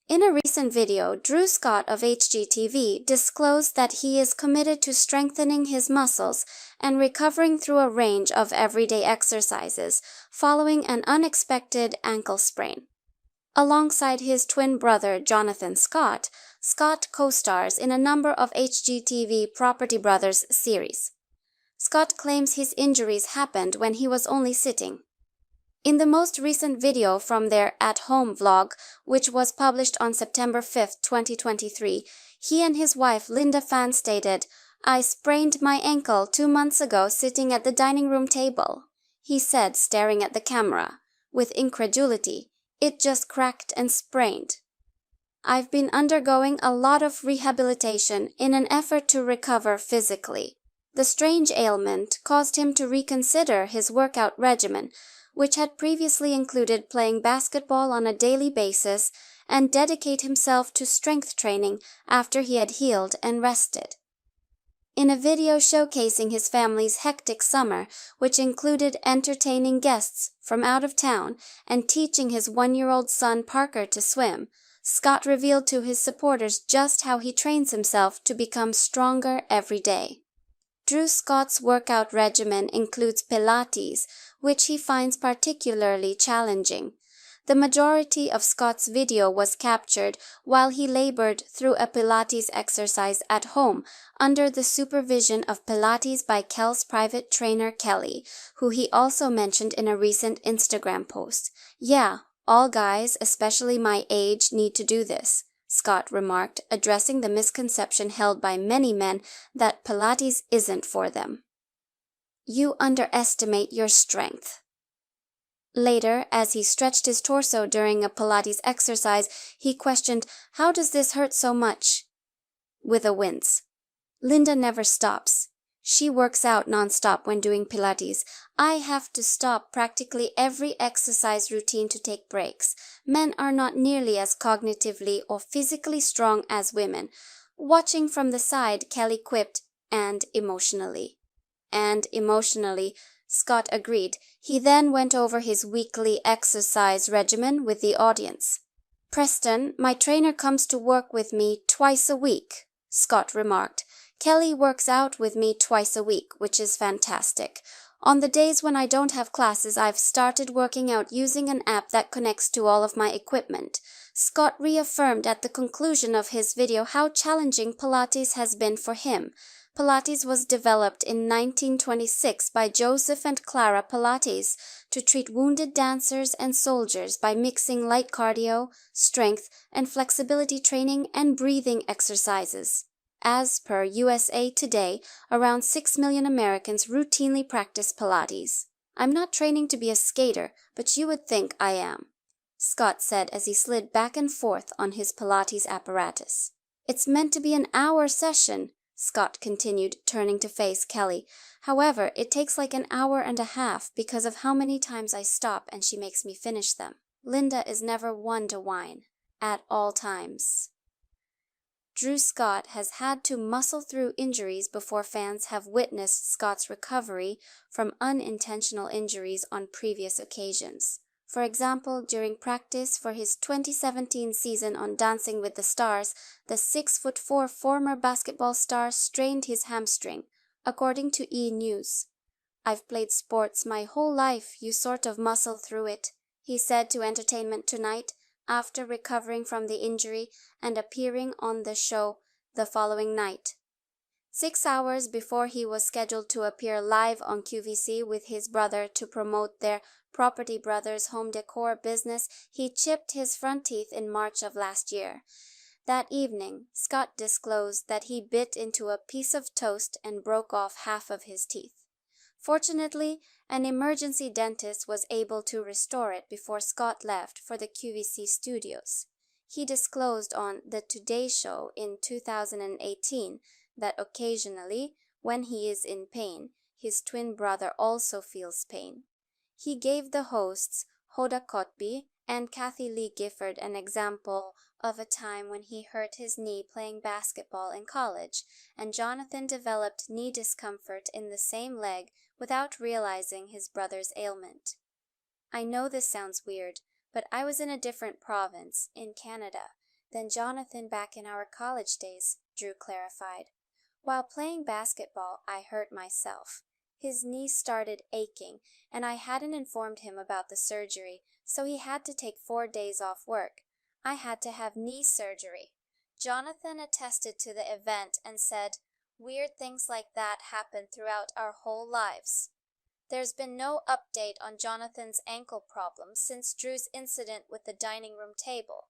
In a recent video, Drew Scott of HGTV disclosed that he is committed to strengthening his muscles and recovering through a range of everyday exercises following an unexpected ankle sprain. Alongside his twin brother Jonathan Scott, Scott co-stars in a number of HGTV Property Brothers series. Scott claims his injuries happened when he was only sitting. In the most recent video from their at-home vlog, which was published on September 5, 2023, he and his wife Linda Fan stated, "I sprained my ankle 2 months ago sitting at the dining room table," he said, staring at the camera. With incredulity, "It just cracked and sprained. I've been undergoing a lot of rehabilitation in an effort to recover physically." The strange ailment caused him to reconsider his workout regimen, which had previously included playing basketball on a daily basis, and dedicate himself to strength training after he had healed and rested. In a video showcasing his family's hectic summer, which included entertaining guests from out of town and teaching his 1-year-old son Parker to swim, Scott revealed to his supporters just how he trains himself to become stronger every day. Drew Scott's workout regimen includes Pilates, which he finds particularly challenging. The majority of Scott's video was captured while he labored through a Pilates exercise at home under the supervision of Pilates by Kel's private trainer Kelly, who he also mentioned in a recent Instagram post. "Yeah, all guys, especially my age, need to do this," Scott remarked, addressing the misconception held by many men that Pilates isn't for them. "You underestimate your strength." Later, as he stretched his torso during a Pilates exercise, he questioned, "How does this hurt so much?" With a wince. "Linda never stops. She works out non-stop when doing Pilates. I have to stop practically every exercise routine to take breaks. Men are not nearly as cognitively or physically strong as women." Watching from the side, Kelly quipped, "And emotionally." "And emotionally," Scott agreed. He then went over his weekly exercise regimen with the audience. "Preston, my trainer comes to work with me twice a week," Scott remarked. "Kelly works out with me twice a week, which is fantastic. On the days when I don't have classes, I've started working out using an app that connects to all of my equipment." Scott reaffirmed at the conclusion of his video how challenging Pilates has been for him. Pilates was developed in 1926 by Joseph and Clara Pilates to treat wounded dancers and soldiers by mixing light cardio, strength, and flexibility training and breathing exercises. As per USA Today, around 6 million Americans routinely practice Pilates. "I'm not training to be a skater, but you would think I am," Scott said as he slid back and forth on his Pilates apparatus. "It's meant to be an hour session," Scott continued, turning to face Kelly. "However, it takes like an hour and a half because of how many times I stop and she makes me finish them. Linda is never one to whine. At all times." Drew Scott has had to muscle through injuries before fans have witnessed Scott's recovery from unintentional injuries on previous occasions. For example, during practice for his 2017 season on Dancing with the Stars, the 6'4" former basketball star strained his hamstring, according to E! News. "I've played sports my whole life, you sort of muscle through it," he said to Entertainment Tonight after recovering from the injury and appearing on the show the following night. 6 hours before he was scheduled to appear live on QVC with his brother to promote their Property Brothers home decor business, he chipped his front teeth in March of last year. That evening, Scott disclosed that he bit into a piece of toast and broke off half of his teeth. Fortunately, an emergency dentist was able to restore it before Scott left for the QVC studios. He disclosed on The Today Show in 2018 that occasionally, when he is in pain, his twin brother also feels pain. He gave the hosts Hoda Kotb and Kathy Lee Gifford an example of a time when he hurt his knee playing basketball in college, and Jonathan developed knee discomfort in the same leg without realizing his brother's ailment. "I know this sounds weird, but I was in a different province, in Canada. than Jonathan back in our college days, Drew clarified. While playing basketball, I hurt myself. His knee started aching, and I hadn't informed him about the surgery, so he had to take 4 days off work. I had to have knee surgery. Jonathan attested to the event and said, "Weird things like that happen throughout our whole lives." There's been no update on Jonathan's ankle problem since Drew's incident with the dining room table.